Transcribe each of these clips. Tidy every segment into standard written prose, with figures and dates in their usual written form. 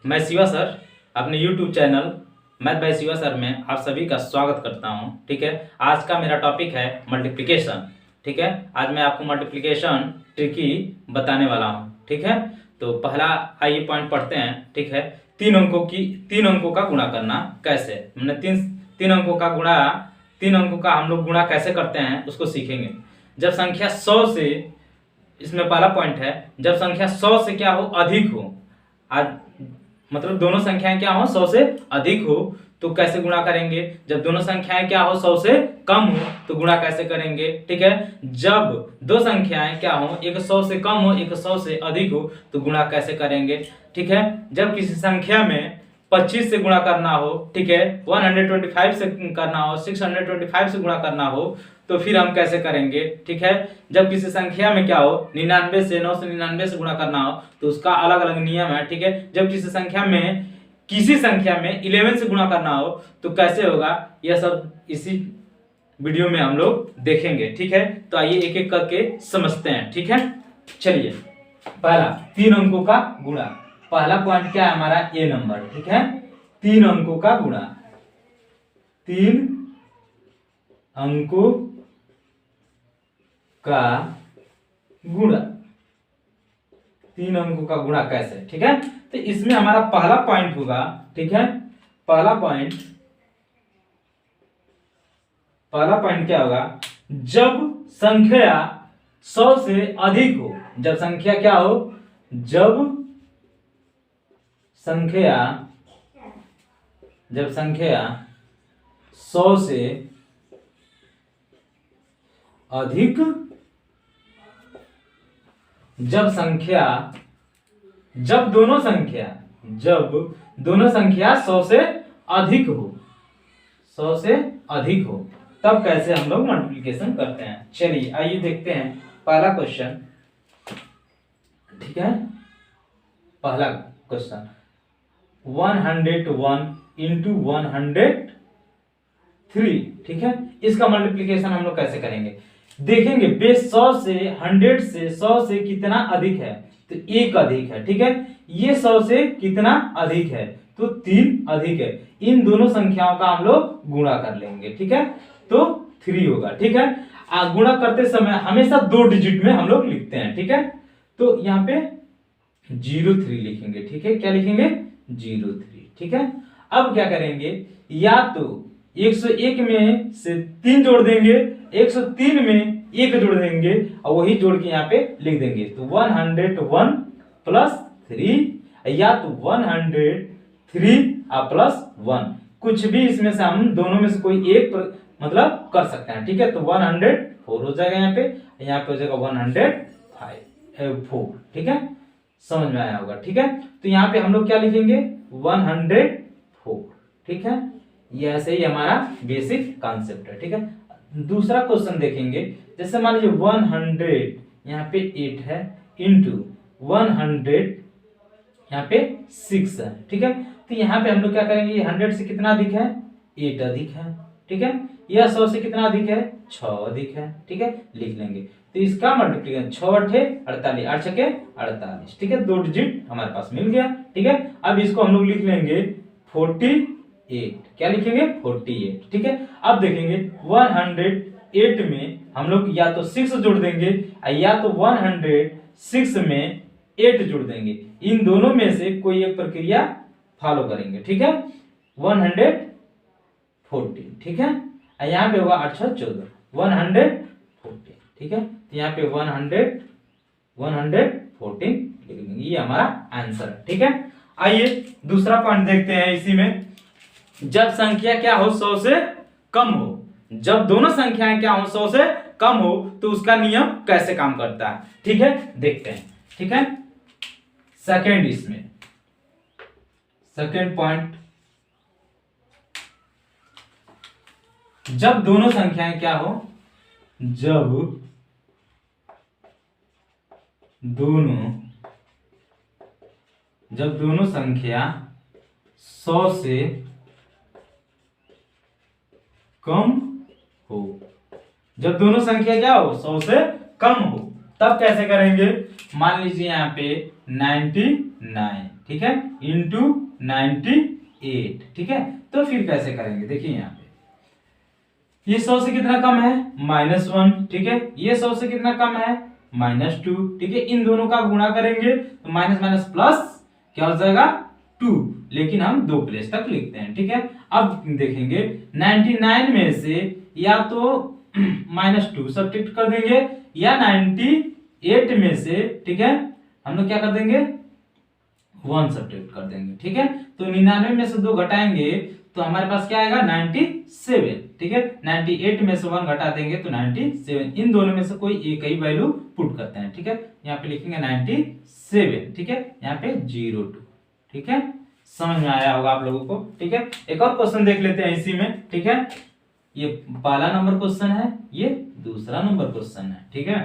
मैं शिवा सर अपने YouTube channel math bye Shiva sir में आप सभी का स्वागत करता हूं। ठीक है, आज का मेरा टॉपिक है मल्टीप्लिकेशन। ठीक है, आज मैं आपको मल्टीप्लिकेशन ट्रिकी बताने वाला हूं। ठीक है, तो पहला आइए पॉइंट पढ़ते हैं। ठीक है, तीन अंकों का गुणा करना कैसे, हमने तीन अंकों का हम लोग गुणा कैसे करते हैं उसको सीखेंगे। जब संख्या 100 से, इसमें पहला पॉइंट है, जब संख्या 100 से क्या हो, अधिक हो, आज मतलब दोनों संख्याएं क्या हो, 100 से अधिक हो तो कैसे गुणा करेंगे। जब दोनों संख्याएं क्या हो, 100 से कम हो तो गुणा कैसे करेंगे। ठीक है, जब दो संख्याएं क्या हो, एक 100 से कम हो, एक 100 से अधिक हो तो गुणा कैसे करेंगे। ठीक है, जब किसी संख्या में 25 से गुणा करना हो, ठीक है, 125 से करना हो, 625 से गुणा करना हो तो फिर हम कैसे करेंगे। ठीक है, जब किसी संख्या में क्या हो, 99 से 999 से गुणा करना हो तो उसका अलग अलग नियम है। ठीक है, जब किसी संख्या में 11 से गुणा करना हो तो कैसे होगा, यह सब इसी वीडियो में हम लोग देखेंगे। ठीक है, तो आइए एक एक करके समझते हैं। ठीक है, चलिए पहला तीन अंकों का गुणा। पहला पॉइंट क्या है हमारा, ए नंबर। ठीक है, तीन अंकों का गुणा, तीन अंकों का गुणा, तीन अंकों का गुणा कैसे। ठीक है, तो इसमें हमारा पहला पॉइंट होगा। ठीक है, पहला पॉइंट क्या होगा, जब संख्या 100 से अधिक हो, जब संख्या क्या हो, जब संख्या 100 से अधिक, जब दोनों संख्या 100 से अधिक हो, 100 से अधिक हो तब कैसे हम लोग मल्टीप्लिकेशन करते हैं। चलिए आइए देखते हैं पहला क्वेश्चन। ठीक है, पहला क्वेश्चन 101 इंटू 103। ठीक है, इसका मल्टीप्लिकेशन हम लोग कैसे करेंगे, देखेंगे बेस 100 से 100 से कितना अधिक है तो एक अधिक है। ठीक है, ये 100 से कितना अधिक है तो 3 अधिक है, इन दोनों संख्याओं का हम लोग गुणा कर लेंगे। ठीक है, तो 3 होगा। ठीक है, गुणा करते समय हमेशा 2 डिजिट में हम लोग लिखते हैं। ठीक है, तो यहाँ पे 03 लिखेंगे। ठीक है, क्या लिखेंगे, 03। ठीक है, अब क्या करेंगे, या तो 101 में से 3 जोड़ देंगे, 103 में 1 जोड़ देंगे और वही जोड़ के यहाँ पे लिख देंगे। तो 101 प्लस 3, या तो 103 प्लस 1, कुछ भी इसमें से हम दोनों में से कोई एक मतलब कर सकते हैं। ठीक है, तो 104 हो जाएगा, यहाँ पे हो जाएगा 105। ठीक है, समझ में आया होगा। ठीक है, तो यहाँ पे हम लोग क्या लिखेंगे, 104। ठीक है, ये ऐसे ही हमारा बेसिक कॉन्सेप्ट है। ठीक है, दूसरा क्वेश्चन देखेंगे, जैसे मान लीजिए 100 यहाँ पे 8 है इंटू 100 यहाँ पे 6 है। ठीक है, तो यहाँ पे हम लोग क्या करेंगे, 100 से कितना अधिक है, 8 अधिक है। ठीक है, यह 100 से कितना अधिक है, 6 अधिक है। ठीक है, लिख लेंगे। तो इसका मल्टीप्लिकेशन 6 8 48, 8 6 48। ठीक है, 2 डिजिट हमारे पास मिल गया। ठीक है, अब इसको हम लोग लिख लेंगे 48। क्या लिखेंगे, 48। ठीक है, अब देखेंगे 108 में हम लोग या तो 6 जोड़ देंगे या तो 106 में 8 जोड़ देंगे, इन दोनों में से कोई एक प्रक्रिया फॉलो करेंगे। ठीक है, 114। ठीक है, यहाँ पे होगा 8 6 14, 114। ठीक है, तो यहाँ पे 114 लिख देंगे, ये हमारा आंसर है। ठीक है, आइए दूसरा पॉइंट देखते हैं इसी में। जब संख्या क्या हो, 100 से कम हो, जब दोनों संख्याएं क्या हो, 100 से कम हो तो उसका नियम कैसे काम करता है। ठीक है, देखते हैं। ठीक है, सेकंड पॉइंट, जब दोनों संख्याएं क्या हो, जब दोनों संख्या 100 से कम हो, जब दोनों संख्या क्या हो, 100 से कम हो तब कैसे करेंगे। मान लीजिए यहाँ पे 99। ठीक है, इंटू 98, ठीक है। तो फिर कैसे करेंगे, देखिए यहाँ पे ये 100 से कितना कम है, -1, ठीक है। ये 100 से कितना कम है, -2, ठीक है। इन दोनों का गुणा करेंगे तो माइनस माइनस प्लस क्या हो जाएगा, 2, लेकिन हम 2 प्लेस तक लिखते हैं, ठीक है। अब देखेंगे 99 में से या तो -2 सब्ट्रैक्ट कर देंगे या 98 में से, ठीक है, हम लोग क्या कर देंगे, 1 सब्ट्रैक्ट कर देंगे, ठीक है। तो 99 में से 2 घटाएंगे तो हमारे पास क्या आएगा, 97, ठीक है। 98 में से 1 घटा देंगे तो 97, इन दोनों में से कोई एक ही वैल्यू पुट करते हैं, ठीक है। यहाँ पे लिखेंगे 97, ठीक है, यहाँ पे 02, ठीक है। समझ में आया होगा आप लोगों को, ठीक है। एक और क्वेश्चन देख लेते हैं इसी में, ठीक है। ये पहला नंबर क्वेश्चन है, ये दूसरा नंबर क्वेश्चन है, ठीक है।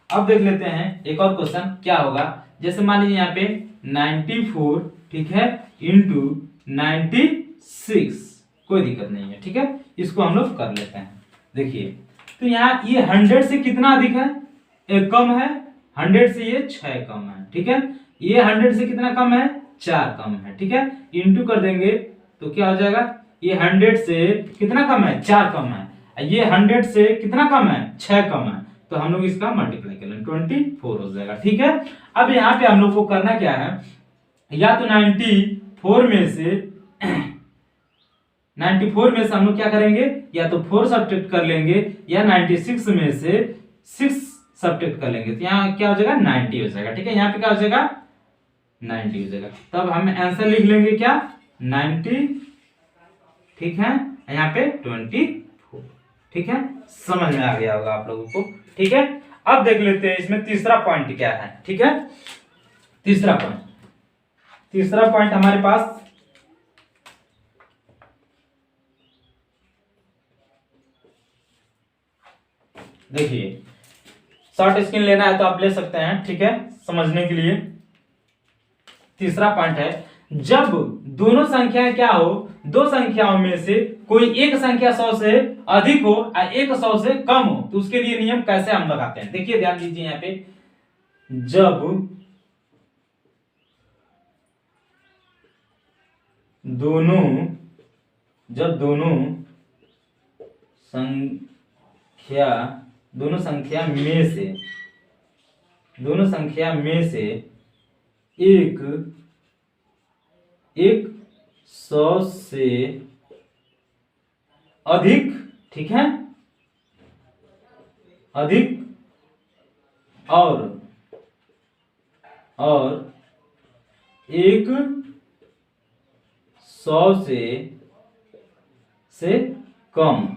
अब देख लेते हैं एक और क्वेश्चन क्या होगा। जैसे मान लीजिए यहाँ पे 94, ठीक है, इंटू 96, कोई दिक्कत नहीं है, ठीक है। इसको हम लोग कर लेते हैं। देखिए तो यहाँ ये 100 से कितना अधिक है, एक कम है, 100 से ये 6 कम है, ठीक है। ये 100 से कितना कम है, 4 कम है, ठीक है। इंटू कर देंगे तो क्या हो जाएगा, ये 100 से कितना कम है, 4 कम है, ये 100 से कितना कम है, 6 कम है, तो हम लोग इसका मल्टीप्लाई कर लेंगे, 24 हो जाएगा, ठीक है। अब यहाँ पे हम लोग को करना क्या है, या तो 94 में से 94 में से हम लोग क्या करेंगे, या तो 4 सब्ट्रैक्ट कर लेंगे या 96 में से 6 सब्ट्रैक्ट कर लेंगे, तो यहाँ क्या हो जाएगा, 90 हो जाएगा, ठीक है। यहाँ पे क्या हो जाएगा, 90 हो जाएगा। तब हम आंसर लिख लेंगे क्या, 90, ठीक है, यहाँ पे 24, ठीक है। समझ में आ गया होगा आप लोगों को, ठीक है। अब देख लेते हैं इसमें तीसरा पॉइंट क्या है, ठीक है। तीसरा पॉइंट हमारे पास देखिए, शॉर्ट स्क्रीन लेना है तो आप ले सकते हैं, ठीक है, समझने के लिए। तीसरा पॉइंट है, जब दोनों संख्याएं क्या हो, दो संख्याओं में से कोई एक संख्या 100 से अधिक हो और एक 100 से कम हो, तो उसके लिए नियम कैसे हम लगाते हैं। देखिए ध्यान दीजिए यहाँ पे, जब दोनों संख्या में से एक 100 से अधिक, ठीक है, अधिक और एक 100 से कम,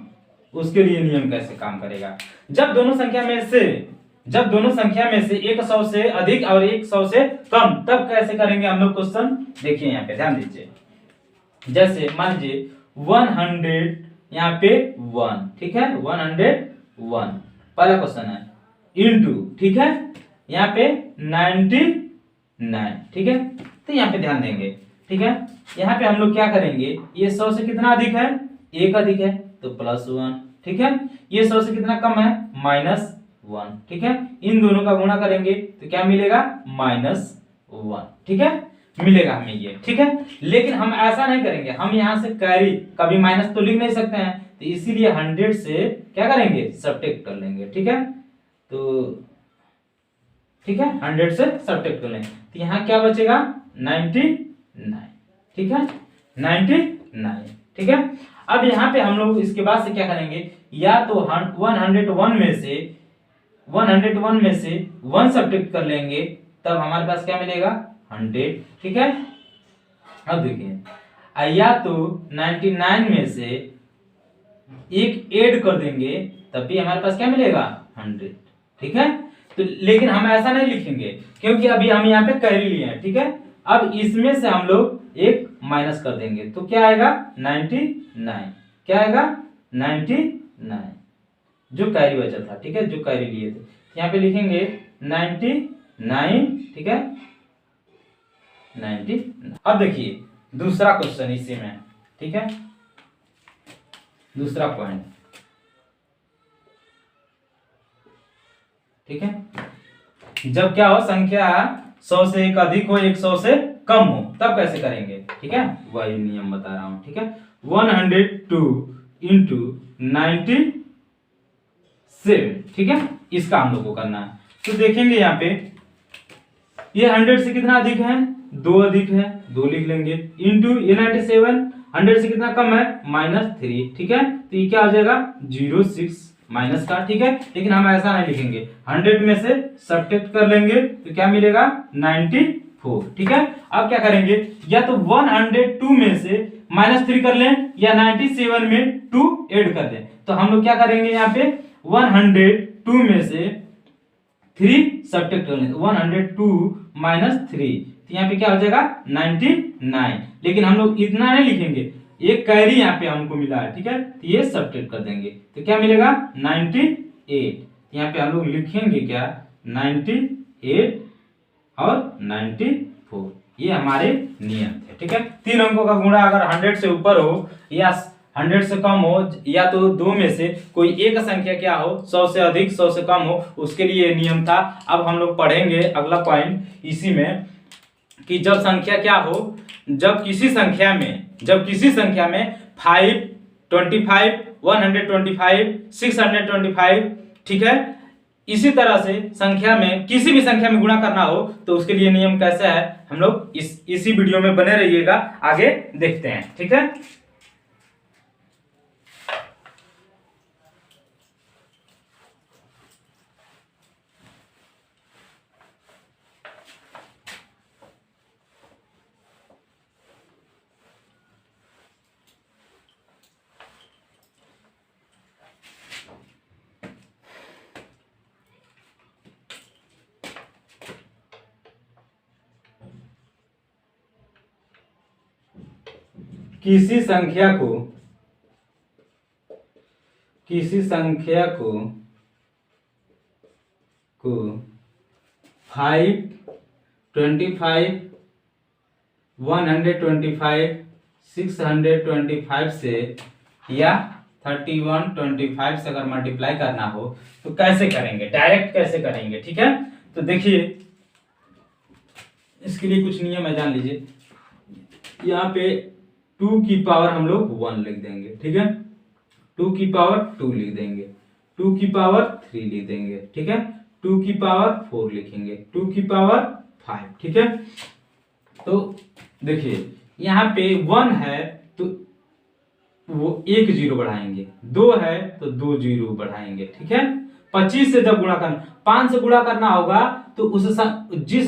उसके लिए नियम कैसे काम करेगा। जब दोनों संख्या में से एक 100 से अधिक और एक 100 से कम, तब कैसे करेंगे हम लोग क्वेश्चन। देखिए यहाँ पे ध्यान दीजिए, जैसे मान लीजिए 100, यहाँ पे 1, ठीक है, 101 पहला क्वेश्चन है, इंटू, ठीक है, यहाँ पे 99, ठीक है। तो यहाँ पे ध्यान देंगे, ठीक है। यहाँ पे हम लोग क्या करेंगे, ये 100 से कितना अधिक है, एक अधिक है तो +1, ठीक है। ये 100 से कितना कम है, -1, ठीक है। इन दोनों का गुणा करेंगे तो क्या मिलेगा, -1, ठीक है, मिलेगा हमें ये, ठीक है। लेकिन हम ऐसा नहीं करेंगे, हम यहाँ से कैरी, कभी माइनस तो लिख नहीं सकते हैं, तो इसीलिए 100 से क्या करेंगे, सब्ट्रैक्ट कर लेंगे, ठीक है। तो ठीक है, 100 से सब्ट्रैक्ट कर लेंगे तो यहाँ क्या बचेगा, 99, ठीक है, 99, ठीक है। अब यहाँ पे हम लोग इसके बाद से क्या करेंगे, या तो 101 में से 1 सब्ट्रैक्ट कर लेंगे, तब हमारे पास क्या मिलेगा, 100, ठीक है। अब देखिए, या तो 99 में से एक ऐड कर देंगे, तब भी हमारे पास क्या मिलेगा, 100, ठीक है। तो लेकिन हम ऐसा नहीं लिखेंगे, क्योंकि अभी हम यहाँ पे कैरी लिए हैं, ठीक है। अब इसमें से हम लोग एक माइनस कर देंगे तो क्या आएगा, 99, क्या आएगा, 99, जो कैरी बचा था, ठीक है, जो कैरी लिए थे, यहाँ पे लिखेंगे 99, ठीक है, 90। अब देखिए दूसरा क्वेश्चन इसी में, ठीक है, दूसरा पॉइंट, ठीक है। जब क्या हो, संख्या 100 से एक अधिक हो, 100 से कम हो तब कैसे करेंगे, ठीक है, वही नियम बता रहा हूं, ठीक है। 102 इंटू 97, ठीक है, इसका हम लोग को करना है। तो देखेंगे यहाँ पे ये 100 से कितना अधिक है, 2 अधिक है, 2 लिख लेंगे, इंटू ये 97 100 से कितना कम है, -3, ठीक है। तो ये क्या हो जाएगा 06 माइनस का, ठीक है। लेकिन हम ऐसा नहीं लिखेंगे, 100 में से सब्ट्रैक्ट कर लेंगे तो क्या मिलेगा 94, ठीक है। अब क्या करेंगे, या तो 102 में से -3 कर लें या 97 में 2 ऐड कर दें। तो हम लोग क्या करेंगे यहाँ पे 102 में से 3 सब्ट्रैक्ट कर लें, 102 -3, तो यहाँ पे क्या हो जाएगा 99। लेकिन हम लोग इतना नहीं लिखेंगे, एक कैरी यहाँ पे हमको मिला है, ठीक है, तो ये सब्ट्रैक्ट कर देंगे तो क्या मिलेगा 98। यहाँ पे हम लोग लिखेंगे क्या 98 और 94, ये हमारे नियम थे, ठीक है। 3 अंकों का गुणा अगर 100 से ऊपर हो या 100 से कम हो, या तो 2 में से कोई एक संख्या क्या हो, 100 से अधिक 100 से कम हो, उसके लिए नियम था। अब हम लोग पढ़ेंगे अगला पॉइंट इसी में कि जब संख्या क्या हो, जब किसी संख्या में 5, 25, 125, 625, ठीक है, इसी तरह से संख्या में किसी भी संख्या में गुणा करना हो तो उसके लिए नियम कैसा है, हम लोग इसी वीडियो में बने रहिएगा, आगे देखते हैं, ठीक है। किसी संख्या को 5, 25, 125, 625 से या 31, 25 से अगर मल्टीप्लाई करना हो तो कैसे करेंगे, डायरेक्ट कैसे करेंगे, ठीक है। तो देखिए इसके लिए कुछ नियम है, जान लीजिए। यहाँ पे 2 की पावर हम लोग 1 लिख देंगे, ठीक है, 2 की पावर 2 लिख देंगे, 2 की पावर 3 लिख देंगे, ठीक है, 2 की पावर 4 लिखेंगे, 2 की पावर 5, ठीक है। तो देखिए यहाँ पे 1 है तो वो 1 0 बढ़ाएंगे, 2 है तो 2 0 बढ़ाएंगे, ठीक है। 25 से जब गुणा करना, 5 से गुणा करना होगा तो जिस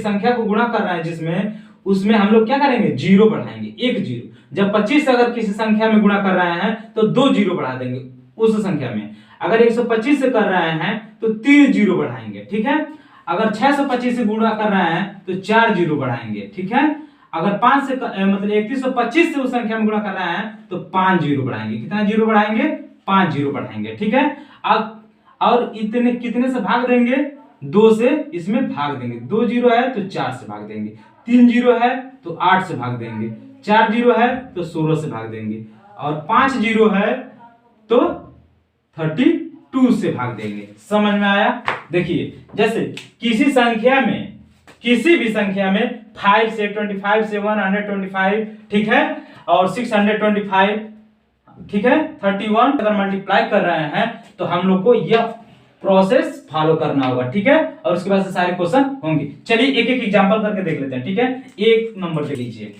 संख्या को गुणा करना है जिसमें, उसमें हम लोग क्या करेंगे 0 बढ़ाएंगे, 1 0। जब 25 से अगर किसी संख्या में गुणा कर रहे हैं तो 2 0 बढ़ा देंगे उस संख्या में। अगर 125 से कर रहे हैं तो 3 0 बढ़ाएंगे, ठीक है। अगर 625 से गुणा कर रहे हैं तो 4 0 बढ़ाएंगे, ठीक है। अगर 5 से मतलब 3125 से उस संख्या में गुणा कर रहे हैं तो 5 0 बढ़ाएंगे, कितना 0 बढ़ाएंगे 5 0 बढ़ाएंगे, ठीक है। अब और इतने कितने से भाग देंगे, 2 से इसमें भाग देंगे, 2 0 है तो 4 से भाग देंगे, 3 0 है तो 8 से भाग देंगे, 4 0 है तो 16 से भाग देंगे, और 5 0 है तो 32 से भाग देंगे। समझ में आया। देखिए जैसे किसी भी संख्या में 5 से 25 से 125, ठीक है, और 625, ठीक है, 31 अगर मल्टीप्लाई कर रहे हैं तो हम लोग को यह प्रोसेस फॉलो करना होगा, ठीक है। और उसके बाद से सारे क्वेश्चन होंगे। चलिए एक एक एग्जांपल करके देख लेते हैं, ठीक है। एक नंबर ले लीजिए,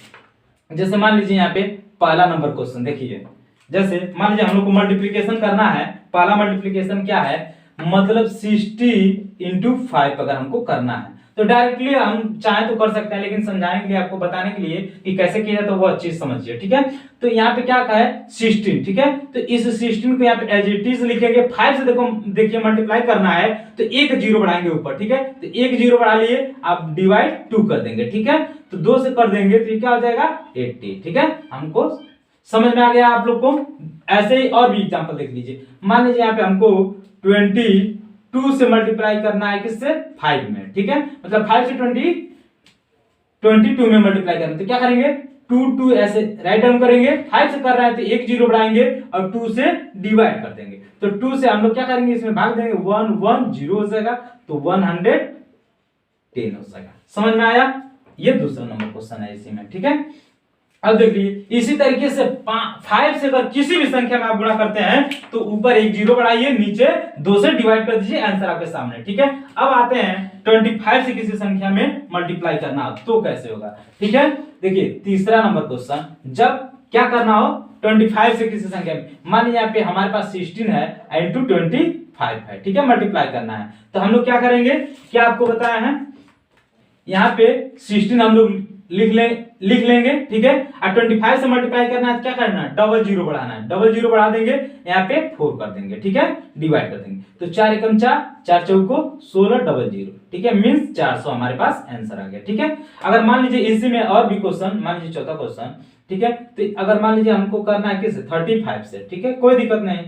जैसे मान लीजिए यहाँ पे पहला नंबर क्वेश्चन देखिए, जैसे मान लीजिए हम लोग को मल्टीप्लिकेशन करना है। पहला मल्टीप्लिकेशन क्या है, मतलब 60 इंटू 5 अगर हमको करना है तो डायरेक्टली हम चाहे तो कर सकते हैं, लेकिन समझाने के लिए, आपको बताने के लिए कि कैसे किया जाए तो वो चीज समझिए, ठीक है। तो यहाँ पे क्या कहा है 16, ठीक है। तो इस 16 को यहाँ पे एज इट इज लिखेंगे। 5 से देखिए मल्टीप्लाई करना है तो 1 0 बढ़ाएंगे ऊपर, ठीक है। तो 1 0 बढ़ा लिए, आप डिवाइड 2 कर देंगे, ठीक है। तो 2 से कर देंगे तो ये क्या हो जाएगा 80, ठीक है। हमको समझ में आ गया आप लोग को। ऐसे ही और भी एग्जांपल देख लीजिए। मान लीजिए यहाँ पे हमको 22 से मल्टीप्लाई करना है, किससे 5 में, ठीक है। मतलब 5 से 22 में मल्टीप्लाई करना है तो क्या करेंगे 2 ऐसे राइट डाउन करेंगे। 5 से कर रहे हैं तो 1 0 बढ़ाएंगे और 2 से डिवाइड कर देंगे। तो 2 से हम लोग क्या करेंगे, इसमें भाग देंगे, 1 1 0 हो जाएगा तो 110 हो जाएगा। समझ में आया। ये दूसरा नंबर क्वेश्चन है इसी में, ठीक है। अब देखिए इसी तरीके से 5 से अगर किसी भी संख्या में आप गुणा करते हैं तो ऊपर एक जीरो बढ़ाइए, नीचे 2 से डिवाइड कर दीजिए, आंसर आपके सामने, ठीक है। अब आते हैं 25 से किसी संख्या में मल्टीप्लाई करना तो कैसे होगा, ठीक है। देखिए तीसरा नंबर क्वेश्चन, जब क्या करना हो 25 से किसी संख्या में, मान लीजिए यहाँ पे हमारे पास 16 है इंटू 25 है, ठीक है, मल्टीप्लाई करना है तो हम लोग क्या करेंगे, क्या आपको बताया है, यहाँ पे 16 हम लोग लिख लेंगे, ठीक है। और 25 से मल्टीप्लाई करना है, क्या करना है, डबल जीरो बढ़ाना है, डबल जीरो बढ़ा देंगे, यहाँ पे 4 कर देंगे, ठीक है, डिवाइड कर देंगे तो 4 एकम 4, 4 चौको 16 डबल जीरो, ठीक है, मींस 400 हमारे पास आंसर आ गया, ठीक है। अगर मान लीजिए इसी में और भी क्वेश्चन, मान लीजिए चौथा क्वेश्चन, ठीक है, तो अगर मान लीजिए हमको करना है किससे, 35 से, ठीक है, कोई दिक्कत नहीं,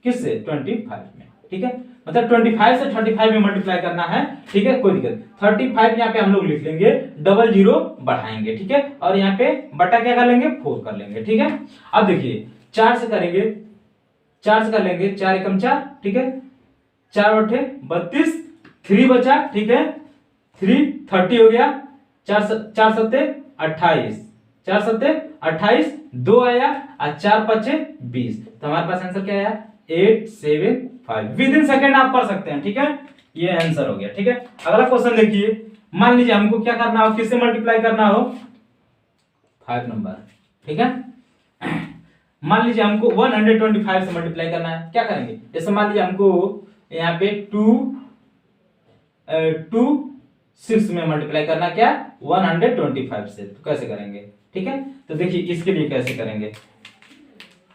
किससे 25 में, ठीक है, मतलब 25 से 35 में मल्टीप्लाई करना है, ठीक है, कोई दिक्कत, 35 यहाँ पे हम लोग लिख लेंगे, डबल जीरो बढ़ाएंगे, ठीक है, और यहाँ पे बटा क्या कर लेंगे, 4 कर लेंगे, ठीक है। अब देखिए 4 से करेंगे, 4 से कर लेंगे, 4 एकम 4, ठीक है, 4 बटे 32, 3 बचा, ठीक है, 3 30 हो गया, 4 सत्ते 28, 4 सत्ते 28, 2 आया और 4 पचे 20, तो हमारे पास आंसर क्या आया 875, विद इन सेकेंड आप कर सकते हैं, ठीक है, ये आंसर हो गया, ठीक है। अगला क्वेश्चन देखिए, मान लीजिए हमको क्या करना हो, किससे मल्टीप्लाई करना हो, 5 नंबर, ठीक है, मान लीजिए हमको 125 से मल्टीप्लाई करना है, क्या करेंगे, जैसे मान लीजिए हमको यहाँ पे 2 6 में मल्टीप्लाई करना, क्या 125 से, तो कैसे करेंगे, ठीक है। तो देखिए इसके लिए कैसे करेंगे,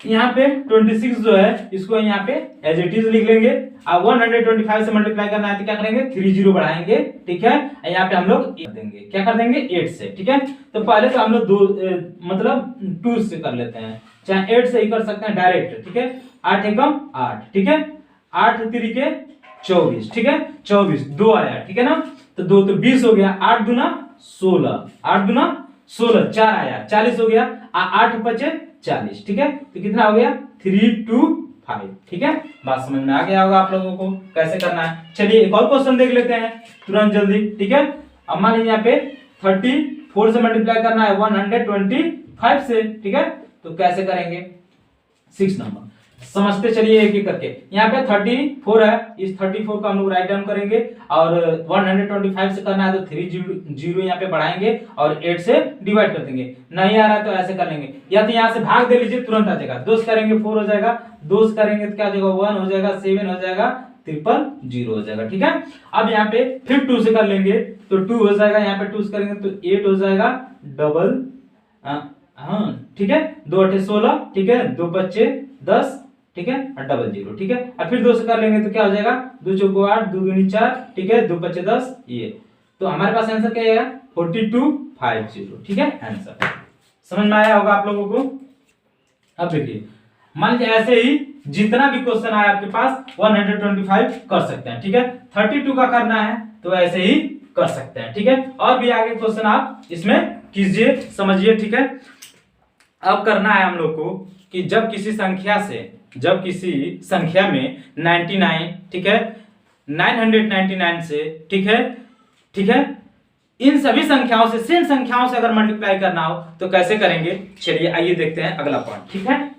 यहाँ पे 26 जो है इसको यहाँ पे एज इट इज लिख लेंगे, और 125 से मल्टीप्लाई करना है तो क्या करेंगे 30 बढ़ाएंगे, ठीक है, यहाँ पे हम लोग देंगे, क्या कर देंगे 8 से, ठीक है। तो पहले तो हम लोग मतलब 2 से कर लेते हैं, चाहे 8 से ही कर सकते हैं डायरेक्ट, ठीक है, 8 एकम 8, ठीक है, 8 तिरिके 24, ठीक है, 24 2 आया, ठीक है ना, तो 2 तो 20 हो गया, 8 दूना 16, 8 दूना 16, 4 आया 40 हो गया, 8 पचे 40, ठीक है, तो कितना हो गया 325, ठीक है। बात समझ में आ गया होगा आप लोगों को कैसे करना है। चलिए एक और क्वेश्चन देख लेते हैं तुरंत जल्दी, ठीक है। अब मान लीजिए यहाँ पे 34 से मल्टीप्लाई करना है 125 से, ठीक है, तो कैसे करेंगे, 6 नंबर समझते चलिए एक एक करके। यहाँ पे 34 है, इस 34 को हम लोग राइट डाउन करेंगे, और 125 से करना है तो 3 जीरो यहाँ पे बढ़ाएंगे और 8 से डिवाइड कर देंगे, नहीं आ रहा तो ऐसे कर लेंगे, या तो यहाँ से भाग दे लीजिए तुरंत आ जाएगा, 2 से करेंगे 4 हो जाएगा, 2 से करेंगे तो क्या हो जाएगा 1 हो जाएगा, 7 हो जाएगा, 000 हो जाएगा, ठीक है। अब यहाँ पे फिर 2 से कर लेंगे तो 2 हो जाएगा, यहाँ पे 2 से करेंगे तो 8 हो जाएगा, डबल ठीक है, 2 8 16, ठीक है, 2 बच्चे 10, ठीक है, और डबल जीरो, ठीक है, और फिर 2 से कर लेंगे तो क्या हो जाएगा 2 चौको 8, 2 दूनी 4, ठीक है, 2 पचे 10, ये तो हमारे पास आंसर क्या आएगा 4250, ठीक है, आंसर समझ में आया होगा आप लोगों को। अब देखिए मान लीजिए ऐसे ही जितना भी क्वेश्चन आया आपके पास 125 कर सकते हैं, ठीक है, 32 का करना है तो ऐसे ही कर सकते हैं, ठीक है, और भी आगे क्वेश्चन आप इसमें कीजिए, समझिए, ठीक है। अब करना है हम लोग को कि जब किसी संख्या में 99, ठीक है, 999 से, ठीक है, इन सभी संख्याओं से सेम संख्याओं से अगर मल्टीप्लाई करना हो तो कैसे करेंगे, चलिए आइए देखते हैं अगला पॉइंट, ठीक है।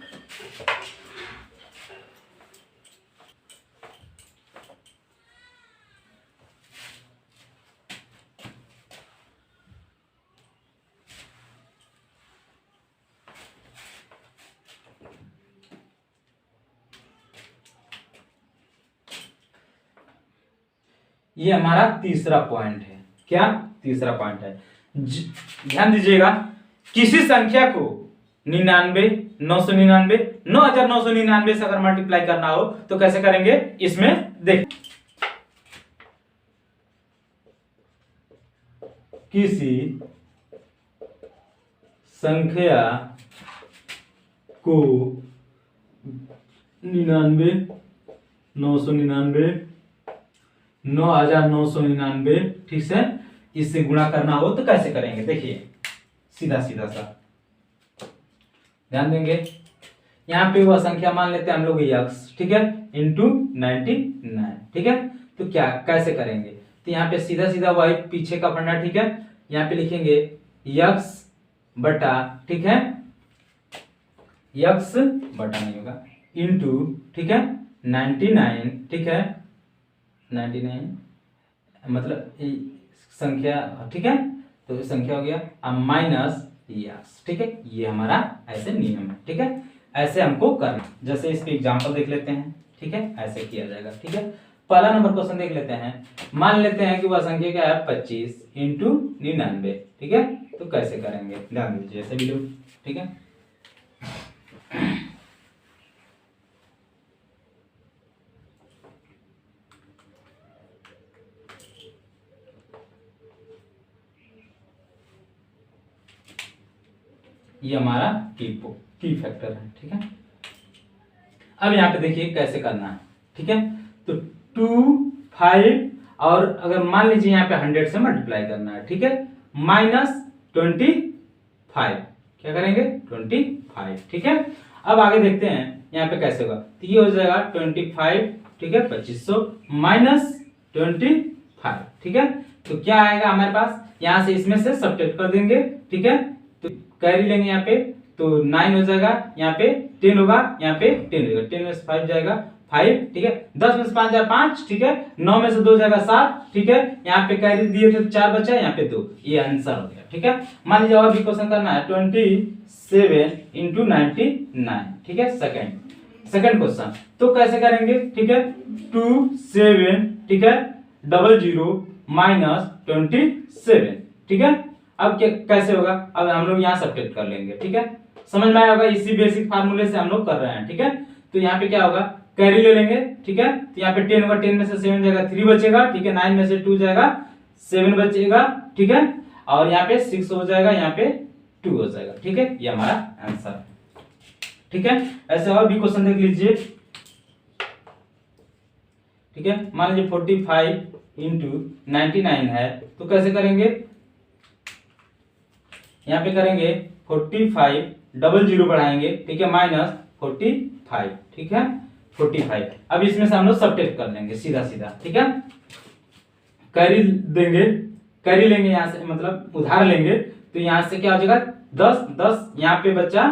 ये हमारा तीसरा पॉइंट है, क्या तीसरा पॉइंट है, ध्यान दीजिएगा, किसी संख्या को 99 999 9999 से अगर मल्टीप्लाई करना हो तो कैसे करेंगे, इसमें देख, किसी संख्या को 99 999 9999, ठीक से इससे गुणा करना हो तो कैसे करेंगे, देखिए सीधा सीधा सा ध्यान देंगे, यहाँ पे वह संख्या मान लेते हैं हम लोग x, ठीक है, इंटू 99, ठीक है, तो क्या कैसे करेंगे, तो यहाँ पे सीधा सीधा वही पीछे का पढ़ना, ठीक है, यहाँ पे लिखेंगे यक्स बटा, ठीक है, यक्स बटा नहीं होगा, इंटू, ठीक है, 99, ठीक है, 99 मतलब संख्या, ठीक है, तो संख्या हो गया माइनस यक्स, ठीक है, ये हमारा ऐसे नियम है, ठीक है, ऐसे हमको करना। जैसे इसके एग्जांपल देख लेते हैं, ठीक है, ऐसे किया जाएगा, ठीक है। पहला नंबर क्वेश्चन देख लेते हैं। मान लेते हैं कि वह संख्या क्या है 25 इंटू 99, ठीक है, तो कैसे करेंगे ध्यान दीजिए ऐसे वीडियो, ठीक है। ये हमारा की फैक्टर है, ठीक है। अब यहाँ पे देखिए कैसे करना है, ठीक है, तो 2, 5 और अगर मान लीजिए यहाँ पे 100 से मल्टीप्लाई करना है, ठीक है, माइनस 25, क्या करेंगे 25, ठीक है। अब आगे देखते हैं यहाँ पे कैसे होगा, तो ये हो जाएगा 25, ठीक है, 2500 माइनस 25, ठीक है, तो क्या आएगा हमारे पास, यहाँ से इसमें से सब्ट्रैक्ट कर देंगे, ठीक है, तो कैरी लेंगे यहाँ पे, तो 9 हो जाएगा, यहाँ पे 10 होगा, यहाँ पे 10 होगा, 10 में से 5 जाएगा 5, ठीक है, 10 में से 5 जाएगा 5, ठीक है, 9 में से 2 जाएगा 7, ठीक है, यहाँ पे कैरी दिए थे 4 बचा, यहाँ पे 2, ये आंसर हो गया, ठीक है। मान लीजिए और भी क्वेश्चन करना है, 27 इंटू 99, ठीक है, सेकंड क्वेश्चन, तो कैसे करेंगे, ठीक है, 27, ठीक है, 00 माइनस 27, ठीक है। अब क्या कैसे होगा, अब हम लोग यहाँ सब्ट्रैक्ट कर लेंगे, ठीक है, समझ में आया होगा, इसी बेसिक फार्मूले से हम लोग कर रहे हैं, ठीक है। तो यहाँ पे क्या होगा, कैरी ले लेंगे, ठीक है, तो यहाँ पे 10 होगा, 10 में से 7 जाएगा 3 बचेगा, ठीक है, 9 में से 2 जाएगा 7 बचेगा, ठीक है, और यहाँ पे 6 हो जाएगा, यहाँ पे 2 हो जाएगा, ठीक है, ये हमारा आंसर है, ठीक है। ऐसे और भी क्वेश्चन देख लीजिए, ठीक है, मान लीजिए 45 इंटू 99 है, तो कैसे करेंगे, यहाँ पे करेंगे 45, 00 बढ़ाएंगे, ठीक है, माइनस 45, ठीक है, 45। अब इसमें से हम लोग सब्ट्रैक्ट कर लेंगे सीधा सीधा, ठीक है, कैरी देंगे, कैरी लेंगे यहाँ से, मतलब उधार लेंगे, तो यहाँ से क्या हो जाएगा 10, यहाँ पे बचा,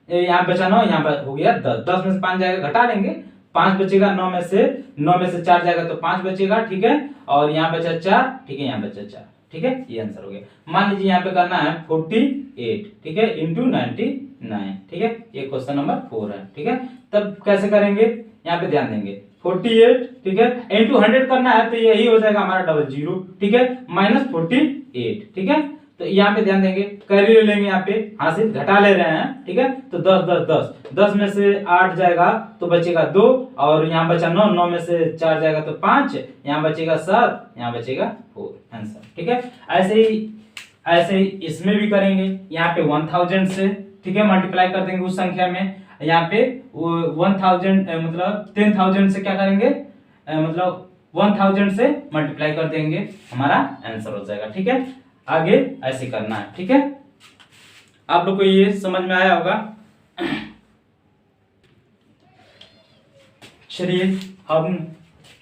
यहाँ बचा 9, यहाँ पर हो गया 10, 10 में से 5 जाएगा, घटा लेंगे, 5 बचेगा, 9 में से 4 जाएगा तो 5 बचेगा, ठीक है, और यहाँ बचा 4, ठीक है, यहाँ बचा 4, ठीक है, ये आंसर हो गया। मान लीजिए यहाँ पे करना है 48, ठीक है, इंटू 99, ठीक है, ये क्वेश्चन नंबर 4 है, ठीक है। तब कैसे करेंगे, यहाँ पे ध्यान देंगे, 48, ठीक है, इंटू 100 करना है, तो यही हो जाएगा हमारा 00, ठीक है, माइनस 48, ठीक है। तो यहाँ पे ध्यान देंगे, कैरी ले लेंगे, यहाँ पे हाथ से घटा ले रहे हैं, ठीक है, तो 10 में से 8 जाएगा तो बचेगा 2, और यहाँ बचा 9, 9 में से 4 जाएगा तो 5, यहाँ बचेगा 7, यहाँ बचेगा 4, आंसर, ठीक है। ऐसे ही इसमें भी करेंगे, यहाँ पे 1000 से, ठीक है, मल्टीप्लाई कर देंगे उस संख्या में, यहाँ पे 1000 मतलब 10,000 से क्या करेंगे, मतलब 1000 से मल्टीप्लाई कर देंगे, हमारा आंसर हो जाएगा, ठीक है। आगे ऐसे करना है, ठीक है, आप लोग को ये समझ में आया होगा। चलिए हम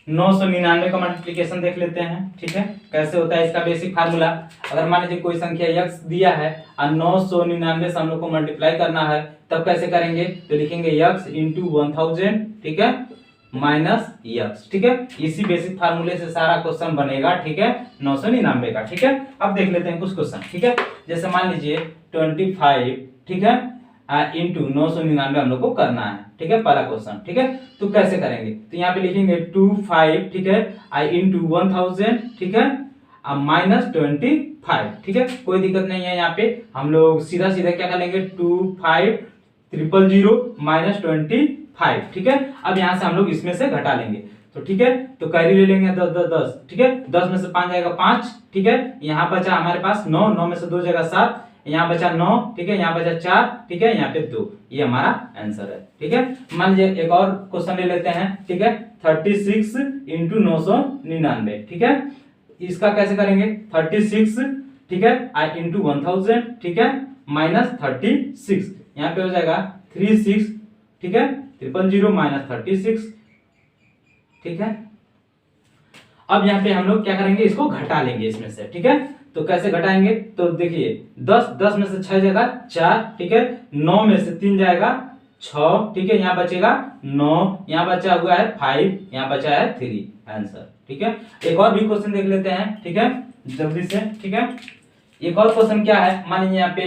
999 का मल्टीप्लिकेशन देख लेते हैं, ठीक है, कैसे होता है इसका बेसिक फार्मूला। अगर मान लीजिए कोई संख्या x दिया है और 999 से हम लोग को मल्टीप्लाई करना है, तब कैसे करेंगे, तो लिखेंगे x इंटू 1000, ठीक है, माइनस x, ठीक है, इसी बेसिक फार्मूले से सारा क्वेश्चन बनेगा, ठीक है, 999 का, ठीक है। अब देख लेते हैं कुछ क्वेश्चन, ठीक है, जैसे मान लीजिए 25, ठीक है, इंटू 999 हम लोग को करना है, ठीक है, पहला क्वेश्चन, ठीक है, तो कैसे करेंगे, तो यहाँ पे लिखेंगे 25, ठीक है, इंटू 1000, ठीक है, माइनस 25, ठीक है, कोई दिक्कत नहीं है, यहाँ पे हम लोग सीधा सीधा क्या करेंगे 25,000 माइनस 25, ठीक है। अब यहाँ से हम लोग इसमें से घटा लेंगे, तो ठीक है, तो कैरी ले लेंगे 10, ठीक है, 10 में से 5 जाएगा 5, ठीक है, यहाँ बचा हमारे पास 9, 9 में से 2 जाएगा 7, यहाँ बचा 9, ठीक है, यहाँ बचा 4, ठीक है, यहाँ पे 2, ये हमारा आंसर है, ठीक है। मान लीजिए एक और क्वेश्चन ले लेते हैं, ठीक है, 36 इंटू 999, ठीक है, इसका कैसे करेंगे 36, ठीक है, इंटू 1000, ठीक है, माइनस 36, यहाँ पे हो जाएगा 36, ठीक है, 000 माइनस 36, ठीक है। अब यहाँ पे हम लोग क्या करेंगे, इसको घटा लेंगे इसमें से, ठीक है। तो कैसे घटाएंगे, तो देखिए 10 में से 6 जाएगा 4, ठीक है। 9 में से 3 जाएगा 6, ठीक है। यहाँ बचेगा 9, यहाँ बचा हुआ है 5, यहाँ बचा है 3 आंसर, ठीक है। एक और भी क्वेश्चन देख लेते हैं, ठीक है, जल्दी से, ठीक है। एक और क्वेश्चन क्या है, मान लीजिए यहाँ पे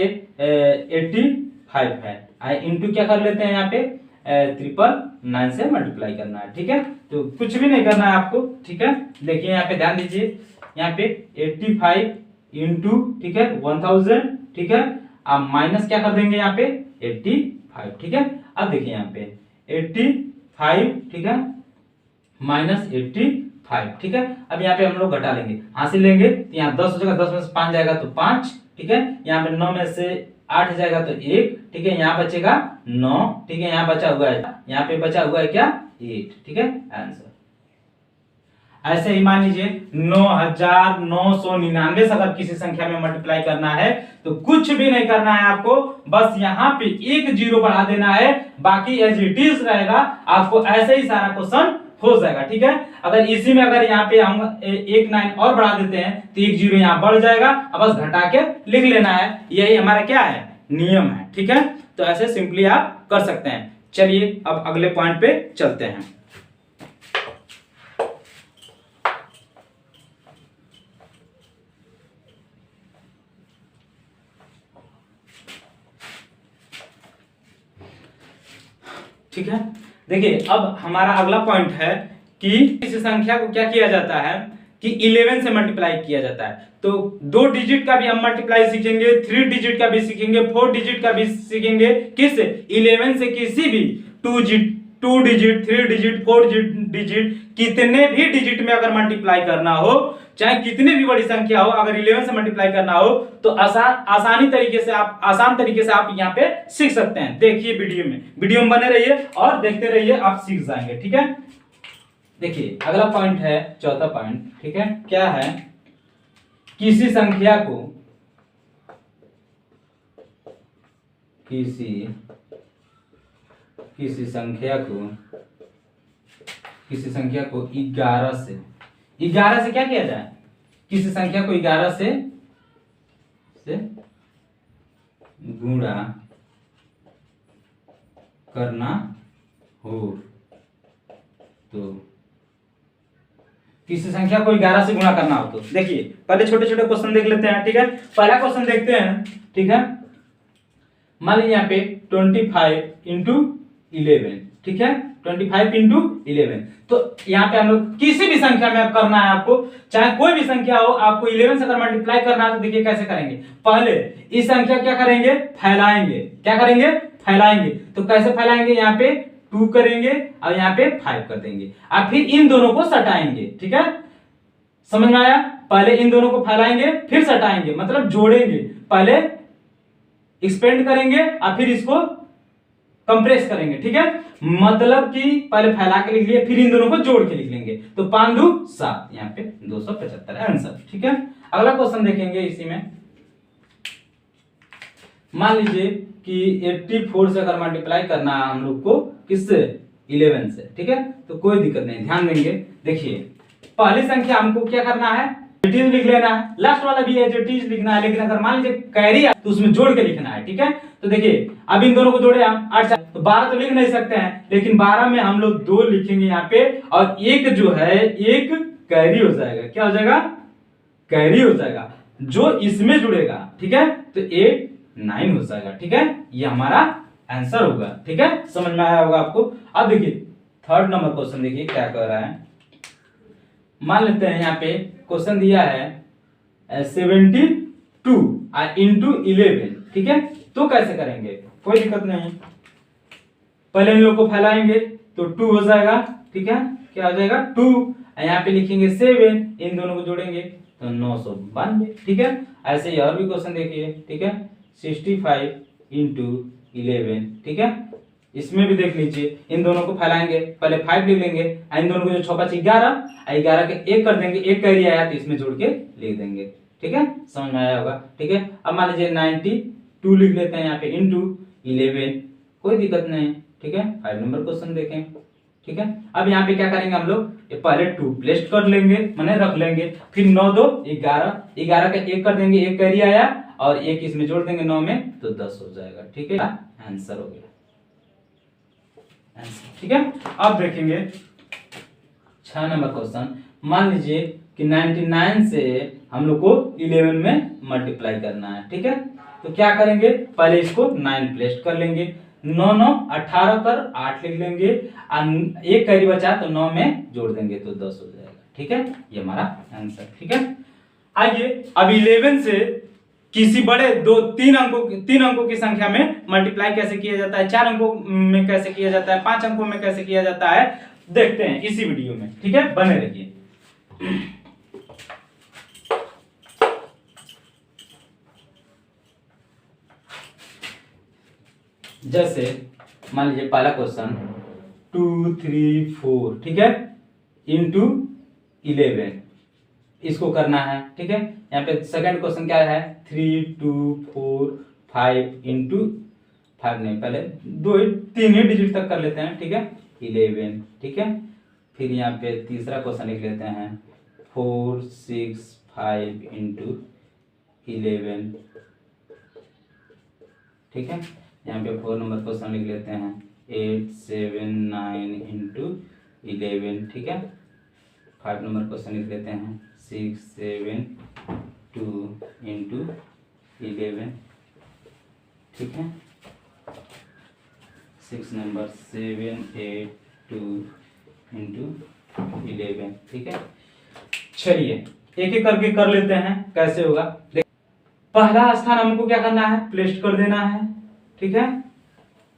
85 है, इंटू क्या कर लेते हैं यहाँ पे 999 से मल्टीप्लाई करना है, ठीक है। तो कुछ भी नहीं करना है आपको, ठीक है। देखिए यहाँ पे ध्यान दीजिए, यहाँ पे 85 इंटू, ठीक है, 1000, ठीक है। अब माइनस क्या कर देंगे यहाँ पे 85, ठीक है। अब देखिए यहाँ पे 85, ठीक है, माइनस 85, ठीक है। अब यहाँ पे हम लोग घटा लेंगे, हासिल लेंगे तो यहाँ 10 हो जाएगा, 10 में से 5 जाएगा तो 5, ठीक है। यहाँ पे 9 में से 8 जाएगा तो 1, ठीक है। यहाँ बचेगा 9, ठीक है। यहाँ बचा हुआ है, यहाँ पे बचा हुआ है क्या 8, ठीक है आंसर। ऐसे ही मान लीजिए 9999 से अगर किसी संख्या में मल्टीप्लाई करना है तो कुछ भी नहीं करना है आपको, बस यहाँ पे एक जीरो बढ़ा देना है, बाकी एज इट इज रहेगा। आपको ऐसे ही सारा क्वेश्चन हो जाएगा, ठीक है। अगर इसी में अगर यहाँ पे हम एक 9 और बढ़ा देते हैं तो एक जीरो यहाँ बढ़ जाएगा, अब बस घटा के लिख लेना है, यही हमारा क्या है नियम है, ठीक है। तो ऐसे सिंपली आप कर सकते हैं। चलिए अब अगले पॉइंट पे चलते हैं। ठीक है, देखिए अब हमारा अगला पॉइंट है कि किसी संख्या को क्या किया जाता है कि 11 से मल्टीप्लाई किया जाता है। तो 2 डिजिट का भी हम मल्टीप्लाई सीखेंगे, 3 डिजिट का भी सीखेंगे, 4 डिजिट का भी सीखेंगे। किस 11 से किसी भी 2 डिजिट 3 डिजिट 4 डिजिट कितने भी डिजिट में अगर मल्टीप्लाई करना हो, चाहे कितनी भी बड़ी संख्या हो, अगर 11 से मल्टीप्लाई करना हो तो आसान तरीके से आप यहाँ पे सीख सकते हैं। देखिए वीडियो में बने रहिए और देखते रहिए, आप सीख जाएंगे, ठीक है। देखिए अगला पॉइंट है, चौथा पॉइंट, ठीक है। क्या है, किसी संख्या को किसी संख्या को 11 से क्या किया जाए, किसी संख्या को 11 से गुणा करना हो, तो किसी संख्या को 11 से गुणा करना हो तो देखिए पहले छोटे छोटे क्वेश्चन देख लेते हैं, ठीक है। पहला क्वेश्चन देखते हैं, ठीक है। मान लीजिए यहाँ पे 25 इंटू 11, ठीक है, 25 इंटू 11। तो यहाँ पे हम लोग किसी भी संख्या में करना है आपको, चाहे कोई भी संख्या हो, आपको 11 से अगर मल्टीप्लाई करना है तो देखिए कैसे करेंगे। पहले इस संख्या क्या करेंगे, फैलाएंगे। क्या करेंगे, फैलाएंगे। तो कैसे फैलाएंगे, यहाँ पे 2 करेंगे और यहाँ पे 5 कर देंगे, और फिर इन दोनों को सटाएंगे, ठीक है। समझ में आया, पहले इन दोनों को फैलाएंगे फिर सटाएंगे, मतलब जोड़ेंगे। पहले एक्सपेंड करेंगे और फिर इसको कंप्रेस करेंगे, ठीक है। मतलब कि पहले फैला के लिख लिए, फिर इन दोनों को जोड़ के लिख लेंगे, तो 5 दूनी 7, यहाँ पे 275 आंसर, ठीक है। अगला क्वेश्चन देखेंगे इसी में। मान लीजिए कि 84 से अगर मल्टीप्लाई करना है हम लोग को, किससे, 11 से, ठीक है। तो कोई दिक्कत नहीं, ध्यान देंगे। देखिए पहली संख्या हमको क्या करना है, एज इट इज लिख लेना है, लास्ट वाला भी एज इट इज लिखना है, लेकिन अगर मान लीजिए कैरी है तो उसमें जोड़ के लिखना है, ठीक है। तो देखिए अब इन दोनों को जोड़े हम 8 तो 12 तो लिख नहीं सकते हैं, लेकिन 12 में हम लोग 2 लिखेंगे यहाँ पे, और एक जो है एक कैरी हो जाएगा। क्या हो जाएगा, कैरी हो जाएगा, जो इसमें जुड़ेगा, ठीक है। तो 8 9 हो जाएगा, ठीक है। ये हमारा आंसर होगा, ठीक है। समझ में आया होगा आपको। अब देखिए थर्ड नंबर क्वेश्चन, देखिए क्या कह रहा है। मान लेते हैं यहाँ पे क्वेश्चन दिया है 72 इंटू 11, ठीक है। तो कैसे करेंगे, कोई दिक्कत नहीं, पहले इन लोग को फैलाएंगे तो 2 हो जाएगा, ठीक है। क्या हो जाएगा 2, यहाँ पे लिखेंगे 7, इन दोनों को जोड़ेंगे तो 992, ठीक है। ऐसे ही और भी क्वेश्चन देखिए, ठीक है। 65 इंटू 11, ठीक है। इसमें भी देख लीजिए, इन दोनों को फैलाएंगे, पहले 5 लिख लेंगे, इन दोनों को जो 6 5 11, 11 के 1 कर देंगे, 1 कैरी आया तो इसमें जोड़ के लिख देंगे, ठीक है। समझ में आया होगा, ठीक है। अब मान लीजिए 92 लिख लेते हैं यहाँ पे इंटू 11, कोई दिक्कत नहीं, ठीक है। 5 नंबर क्वेश्चन देखें, ठीक है। अब यहाँ पे क्या करेंगे हम लोग, ये पहले 2 प्लेस कर लेंगे, माने रख लेंगे, फिर 9 2 11, 11 का 1 कर देंगे, 1 कैरी आया और 1 इसमें जोड़ देंगे 9 में तो 10 हो जाएगा, ठीक है, आंसर हो गया आंसर, ठीक है। अब देखेंगे 6 नंबर क्वेश्चन। मान लीजिए कि 99 से हम लोग को 11 में मल्टीप्लाई करना है, ठीक है। तो क्या करेंगे, पहले इसको 9 प्लेस कर लेंगे, 9 9 18 कर 8 लिख लेंगे, 1 कैरी बचा तो 9 में जोड़ देंगे तो 10 हो जाएगा, ठीक है, ये हमारा आंसर, ठीक है। आइए अब 11 से किसी बड़े 3 अंकों की संख्या में मल्टीप्लाई कैसे किया जाता है, 4 अंकों में कैसे किया जाता है, 5 अंकों में कैसे किया जाता है, देखते हैं इसी वीडियो में, ठीक है, बने रहिए। जैसे मान लीजिए पहला क्वेश्चन 2 3 4, ठीक है, इंटू 11 इसको करना है, ठीक है। यहाँ पे सेकंड क्वेश्चन क्या है, 3 2 4 5 इंटू 5 नहीं, पहले 3 ही डिजिट तक कर लेते हैं, ठीक है, 11, ठीक है। फिर यहाँ पे तीसरा क्वेश्चन लिख लेते हैं 4 6 5 इंटू 11, ठीक है। यहाँ पे 4 नंबर क्वेश्चन लिख लेते हैं 8 7 9 इंटू 11, ठीक है। 5 नंबर क्वेश्चन लिख लेते हैं 6 7 2 इंटू 11, ठीक है। 6 नंबर 7 8 2 इंटू 11, ठीक है। चलिए एक एक करके कर लेते हैं कैसे होगा। पहला स्थान हमको क्या करना है, प्लेस कर देना है, ठीक है,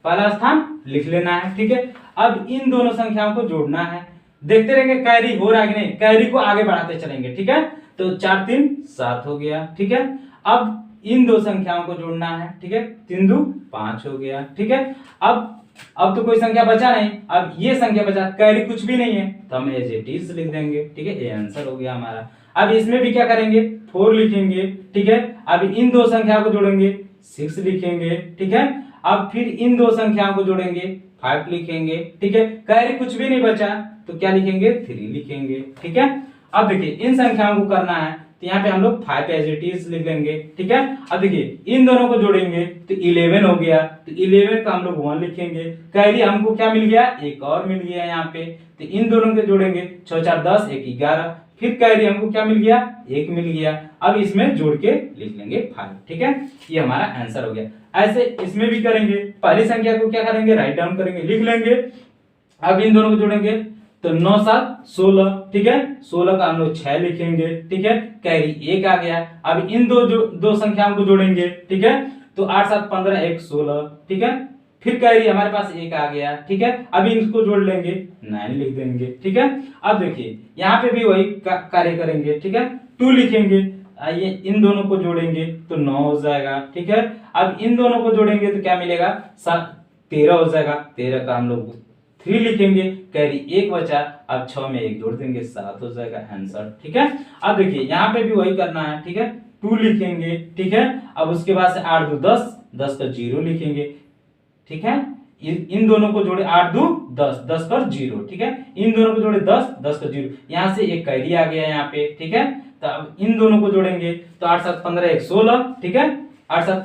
पहला स्थान लिख लेना है, ठीक है। अब इन दोनों संख्याओं को जोड़ना है, देखते रहेंगे कैरी हो रहा है कि नहीं, कैरी को आगे बढ़ाते चलेंगे, ठीक है। तो 4 3 7 हो गया, ठीक है। अब इन दो संख्याओं को जोड़ना है, ठीक है, 3 2 5 हो गया, ठीक है। अब तो कोई संख्या बचा नहीं, अब ये संख्या बचा, कैरी कुछ भी नहीं है तो हम एज इट इज लिख देंगे, ठीक है, ये आंसर हो गया हमारा। अब इसमें भी क्या करेंगे, 4 लिखेंगे, ठीक है। अब इन दो संख्याओं को जोड़ेंगे 6 लिखेंगे, ठीक है। अब फिर इन दो संख्याओं को जोड़ेंगे 5 लिखेंगे, ठीक है। कैरी कुछ भी नहीं बचा तो क्या लिखेंगे, 3 लिखेंगे, ठीक है। अब देखिए इन संख्याओं को करना है तो यहाँ पे हम लोग 5 एज इट इज लिख लेंगे, ठीक है। अब देखिए इन दोनों को जोड़ेंगे तो 11 हो गया, तो 11 का हम लोग 1 लिखेंगे, कैरी हमको क्या मिल गया, एक और मिल गया यहाँ पे, तो इन दोनों को जोड़ेंगे 6 4 10 1 11, फिर कैरी हमको क्या मिल गया, 1 मिल गया। अब इसमें जोड़ के लिख लेंगे 5, ठीक है, ये हमारा आंसर हो गया। ऐसे इसमें भी करेंगे, पहली संख्या को क्या करेंगे, राइट डाउन करेंगे, लिख लेंगे। अब इन दोनों को जोड़ेंगे तो 9 7 16, ठीक है, 16 का हम लोग 6 लिखेंगे, ठीक है, कैरी 1 आ गया। अब इन दो संख्याओं को जोड़ेंगे, ठीक है, तो 8 7 15 1 16, ठीक है, फिर कैरी हमारे पास 1 आ गया, ठीक है। अभी इनको जोड़ लेंगे 9 लिख देंगे, ठीक है। अब देखिए यहाँ पे भी वही कार्य करेंगे, ठीक है, 2 लिखेंगे, आइए इन दोनों को जोड़ेंगे तो 9 हो जाएगा, ठीक है। अब इन दोनों को जोड़ेंगे तो क्या मिलेगा, 13 हो जाएगा, 13 का हम लोग 3 लिखेंगे, कैरी 1 बचा, अब 6 में 1 जोड़ देंगे 7 हो जाएगा आंसर, ठीक है। अब देखिए यहाँ पे भी वही करना है, ठीक है, 2 लिखेंगे, ठीक है। अब उसके बाद से 8 2 10, 10 का 0 लिखेंगे, ठीक है। इन दोनों को जोड़े 8 2 10, 10 पर 0, ठीक है। इन दोनों को जोड़े 10, 10 का 0, यहाँ से एक कैरी आ गया यहाँ पे, ठीक है। तो अब इन दोनों को जोड़ेंगे तो 8 7 15 1 16, ठीक है, 8 7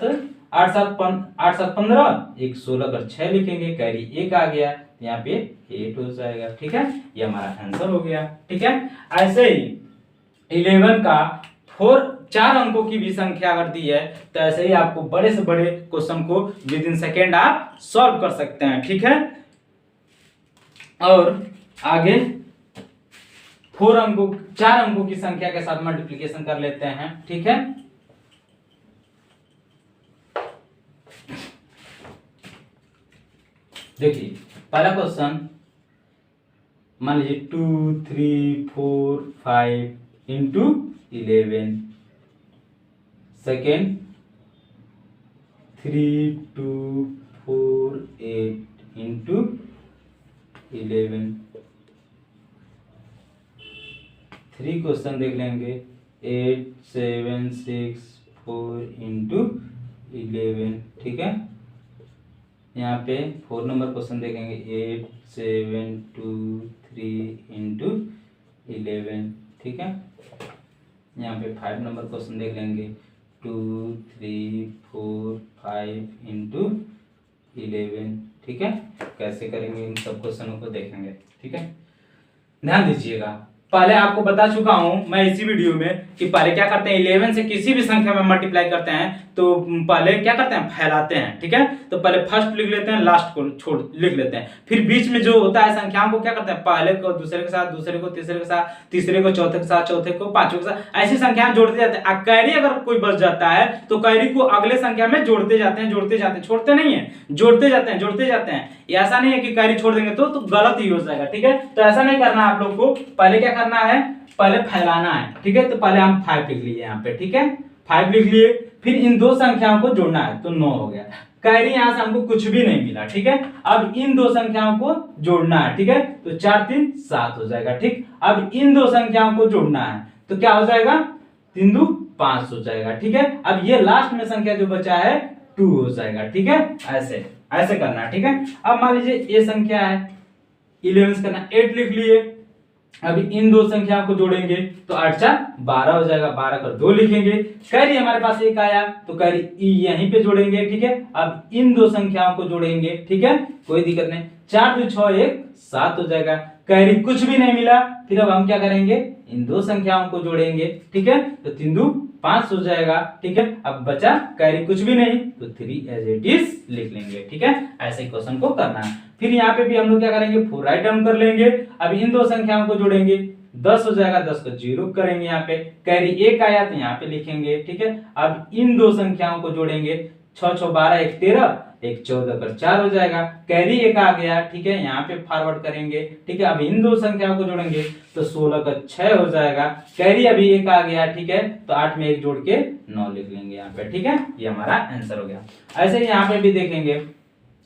15 1 16 कर 6 लिखेंगे, कैरी 1 आ गया, यहाँ पे 8 हो जाएगा, ठीक है, ये हमारा आंसर हो गया, ठीक है। ऐसे ही 11 का 4 अंकों की भी संख्या अगर दी है तो ऐसे ही आपको बड़े से बड़े क्वेश्चन को विद इन सेकेंड आप सॉल्व कर सकते हैं, ठीक है। और आगे 4 अंकों की संख्या के साथ मल्टीप्लिकेशन कर लेते हैं, ठीक है। देखिए पहला क्वेश्चन मान लीजिए 2 3 4 5 इंटू 11, सेकेंड 3 2 4 8 इंटू 11, 3 क्वेश्चन देख लेंगे 8 7 6 4 इंटू 11, ठीक है। यहाँ पे 4 नंबर क्वेश्चन देखेंगे 8 7 2 3 इंटू 11, ठीक है। यहाँ पे 5 नंबर क्वेश्चन देख लेंगे 2 3 4 5 इंटू 11, ठीक है। कैसे करेंगे इन सब क्वेश्चनों को देखेंगे, ठीक है। ध्यान दीजिएगा, पहले आपको बता चुका हूं मैं इसी वीडियो में कि पहले क्या करते हैं 11 से किसी भी संख्या में मल्टीप्लाई करते हैं तो पहले क्या करते हैं फैलाते हैं, ठीक है। तो पहले फर्स्ट लिख लेते हैं, लास्ट को छोड़ लिख लेते हैं, फिर बीच में जो होता है संख्याओं को क्या करते हैं पहले को दूसरे के साथ, दूसरे को तीसरे के साथ, तीसरे को चौथे के साथ, चौथे को पांचवें के साथ, ऐसी संख्याएं जोड़ते जाते हैं। कैरी अगर कोई बच जाता है तो कैरी को अगले संख्या में जोड़ते जाते हैं, जोड़ते जाते हैं, छोड़ते नहीं है, जोड़ते जाते हैं, जोड़ते जाते हैं। ऐसा नहीं है कि कैरी छोड़ देंगे तो गलत ही हो जाएगा, ठीक है। तो ऐसा नहीं करना आप लोग को, पहले क्या करना है पहले फैलाना है, ठीक है। तो पहले हम 5 लिख लिए यहाँ पे, ठीक है, 5 लिख लिए, फिर इन दो संख्याओं को जोड़ना है तो 9 हो गया। कैरी यहां से हमको कुछ भी नहीं मिला, ठीक है। अब इन दो संख्याओं को जोड़ना है, ठीक है, तो 4 3 7 हो जाएगा, ठीक। अब इन दो संख्याओं को जोड़ना है तो क्या हो जाएगा 3 2 5 हो जाएगा, ठीक है। अब ये लास्ट में संख्या जो बचा है 2 हो जाएगा, ठीक है। ऐसे ऐसे करना है, ठीक है। अब मान लीजिए ये संख्या है 11 करना, 8 लिख लिए। अभी इन दो संख्याओं को जोड़ेंगे तो 8 4 12 हो जाएगा, 12 का 2 लिखेंगे। कैरी हमारे पास एक आया तो कैरी यहीं पे जोड़ेंगे, ठीक है। अब इन दो संख्याओं को जोड़ेंगे, ठीक है, कोई दिक्कत नहीं, 4 2 6 1 7 हो जाएगा। कैरी कुछ भी नहीं मिला, फिर अब हम क्या करेंगे इन दो संख्याओं को जोड़ेंगे, ठीक है, तो 3 2 5 हो जाएगा, ठीक है। अब बचा कैरी कुछ भी नहीं तो 3 एज इट इज लिख लेंगे, ठीक है। ऐसे क्वेश्चन को करना है। फिर यहाँ पे भी हम लोग क्या करेंगे 4 राइट टर्म कर लेंगे। अब इन दो संख्याओं को जोड़ेंगे 10 हो जाएगा, 10 को 0 करेंगे, यहाँ पे कैरी 1 आया तो यहाँ पे लिखेंगे, ठीक है। अब इन दो संख्याओं को जोड़ेंगे 6 6 12 1 13 1 14 कर 4 हो जाएगा, कैरी 1 आ गया, ठीक है, यहाँ पे फॉरवर्ड करेंगे, ठीक है। अब इन दो संख्याओं को जोड़ेंगे तो 16 का 6 हो जाएगा, कैरी अभी 1 आ गया, ठीक है, तो 8 में 1 जोड़ के 9 लिख लेंगे यहाँ पे, ठीक है। ये हमारा आंसर हो गया। ऐसे ही यहाँ पे भी देखेंगे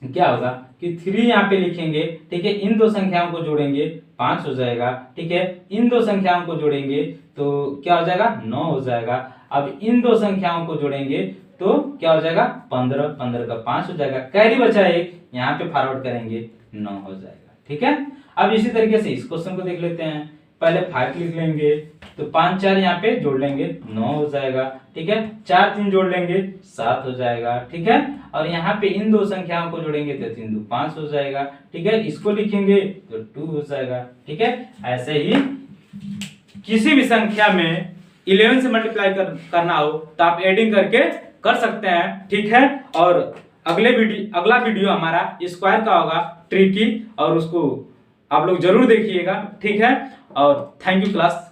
क्या होगा कि 3 यहाँ पे लिखेंगे, ठीक है, इन दो संख्याओं को जोड़ेंगे 5 हो जाएगा, ठीक है, इन दो संख्याओं को जोड़ेंगे तो क्या हो जाएगा 9 हो जाएगा। अब इन दो संख्याओं को जोड़ेंगे तो क्या हो जाएगा 15, 15 का 5 हो जाएगा, कैरी बचा 1, यहाँ पे फॉरवर्ड करेंगे 9 हो जाएगा, ठीक है। अब इसी तरीके से इस क्वेश्चन को देख लेते हैं। पहले 5 लिख लेंगे तो 5 4 यहाँ पे जोड़ लेंगे 9 हो जाएगा, ठीक है, 4 3 जोड़ लेंगे 7 हो जाएगा, ठीक है। और यहाँ पे इन दो संख्याओं को जोड़ेंगे तो 3 2 5 हो जाएगा, ठीक है, इसको लिखेंगे तो 2 हो जाएगा, ठीक है। ऐसे ही किसी भी संख्या में 11 से मल्टीप्लाई करना हो तो आप एडिंग करके कर सकते हैं, ठीक है। और अगला वीडियो हमारा स्क्वायर का होगा, ट्रिकी, और उसको आप लोग जरूर देखिएगा, ठीक है। और थैंक यू क्लास।